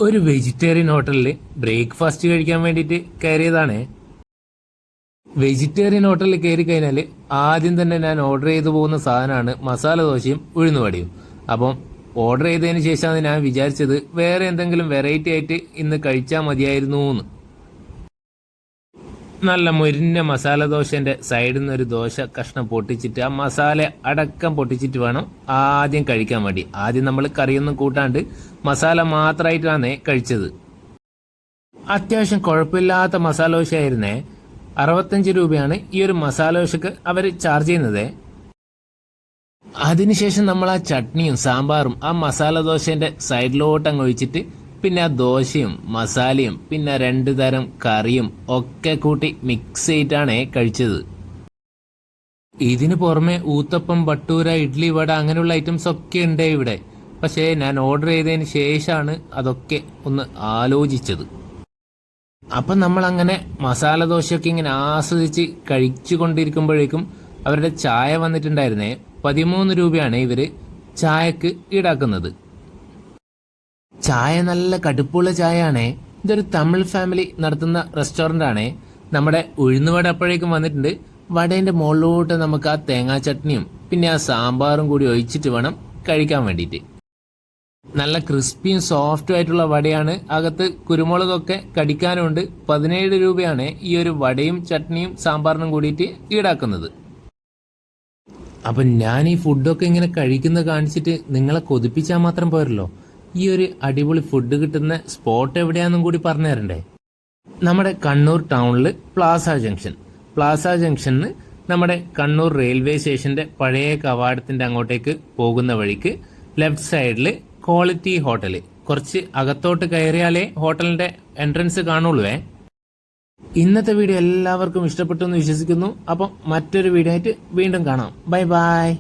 ഒരു വെജിറ്റേറിയൻ ഹോട്ടലിൽ ബ്രേക്ക്ഫാസ്റ്റ് കഴിക്കാൻ വേണ്ടിയിട്ട് കയറിയതാണ്. വെജിറ്റേറിയൻ ഹോട്ടലിൽ കയറി കഴിഞ്ഞാൽ ആദ്യം തന്നെ ഞാൻ ഓർഡർ ചെയ്തു പോകുന്ന സാധനമാണ് മസാല ദോശയും ഉഴുന്നുവടയും. അപ്പം ഓർഡർ ചെയ്തതിന് ശേഷമാണ് ഞാൻ വിചാരിച്ചത് വേറെ എന്തെങ്കിലും വെറൈറ്റി ആയിട്ട് ഇന്ന് കഴിച്ചാൽ മതിയായിരുന്നു എന്ന്. നല്ല മുരിഞ്ഞ മസാല ദോശൻ്റെ സൈഡിൽ നിന്ന് ഒരു ദോശ കഷ്ണം പൊട്ടിച്ചിട്ട് ആ മസാല അടക്കം പൊട്ടിച്ചിട്ട് വേണം ആദ്യം കഴിക്കാൻ വേണ്ടി. ആദ്യം നമ്മൾ കറിയൊന്നും കൂട്ടാണ്ട് മസാല മാത്രമായിട്ടാണ് കഴിച്ചത്. അത്യാവശ്യം കുഴപ്പമില്ലാത്ത മസാല ദോശ ആയിരുന്നേ. 65 രൂപയാണ് ഈ ഒരു മസാല ദോശക്ക് അവർ ചാർജ് ചെയ്യുന്നത്. അതിനുശേഷം നമ്മൾ ആ ചട്നിയും സാമ്പാറും ആ മസാല ദോശൻ്റെ സൈഡിലോട്ട് അങ്ങ് ഒഴിച്ചിട്ട് പിന്നെ ആ ദോശയും മസാലയും പിന്നെ 2 തരം കറിയും ഒക്കെ കൂട്ടി മിക്സ് ചെയ്തിട്ടാണ് കഴിച്ചത്. ഇതിന് പുറമെ ഊത്തപ്പം, ബട്ടൂര, ഇഡ്ലി, വട അങ്ങനെയുള്ള ഐറ്റംസ് ഒക്കെ ഉണ്ട് ഇവിടെ. പക്ഷേ ഞാൻ ഓർഡർ ചെയ്തതിന് ശേഷമാണ് അതൊക്കെ ഒന്ന് ആലോചിച്ചത്. അപ്പം നമ്മൾ അങ്ങനെ മസാല ദോശയൊക്കെ ഇങ്ങനെ ആസ്വദിച്ച് കഴിച്ചു കൊണ്ടിരിക്കുമ്പോഴേക്കും അവരുടെ ചായ വന്നിട്ടുണ്ടായിരുന്നേ. 13 രൂപയാണ് ഇവർ ചായക്ക് ഈടാക്കുന്നത്. ചായ നല്ല കടുപ്പുള്ള ചായയാണേ. ഇതൊരു തമിഴ് ഫാമിലി നടത്തുന്ന റെസ്റ്റോറൻ്റ് ആണേ. നമ്മുടെ ഉഴുന്നുവട അപ്പോഴേക്കും വന്നിട്ടുണ്ട്. വടേൻ്റെ മുകളിലോട്ട് നമുക്ക് ആ തേങ്ങാ ചട്നിയും പിന്നെ ആ സാമ്പാറും കൂടി ഒഴിച്ചിട്ട് വേണം കഴിക്കാൻ വേണ്ടിയിട്ട്. നല്ല ക്രിസ്പിയും സോഫ്റ്റും ആയിട്ടുള്ള വടയാണ്. അകത്ത് കുരുമുളകൊക്കെ കടിക്കാനുണ്ട്. 17 രൂപയാണ് ഈ ഒരു വടയും ചട്നിയും സാമ്പാറിനും കൂടിയിട്ട് ഈടാക്കുന്നത്. അപ്പം ഞാൻ ഈ ഫുഡൊക്കെ ഇങ്ങനെ കഴിക്കുന്നത് കാണിച്ചിട്ട് നിങ്ങളെ കൊതിപ്പിച്ചാൽ മാത്രം പോരല്ലോ. ഈ ഒരു അടിപൊളി ഫുഡ് കിട്ടുന്ന സ്പോട്ട് എവിടെയാണെന്നും കൂടി പറഞ്ഞു തരണ്ടേ. നമ്മുടെ കണ്ണൂർ ടൗണിൽ പ്ലാസ ജംഗ്ഷനിൽ നമ്മുടെ കണ്ണൂർ റെയിൽവേ സ്റ്റേഷന്റെ പഴയ കവാടത്തിന്റെ അങ്ങോട്ടേക്ക് പോകുന്ന വഴിക്ക് ലെഫ്റ്റ് സൈഡിൽ ക്വാളിറ്റി ഹോട്ടൽ. കുറച്ച് അകത്തോട്ട് കയറിയാലേ ഹോട്ടലിന്റെ എൻട്രൻസ് കാണുള്ളൂ. ഇന്നത്തെ വീഡിയോ എല്ലാവർക്കും ഇഷ്ടപ്പെട്ടു എന്ന് വിശ്വസിക്കുന്നു. അപ്പം മറ്റൊരു വീഡിയോ ആയിട്ട് വീണ്ടും കാണാം. Bye bye.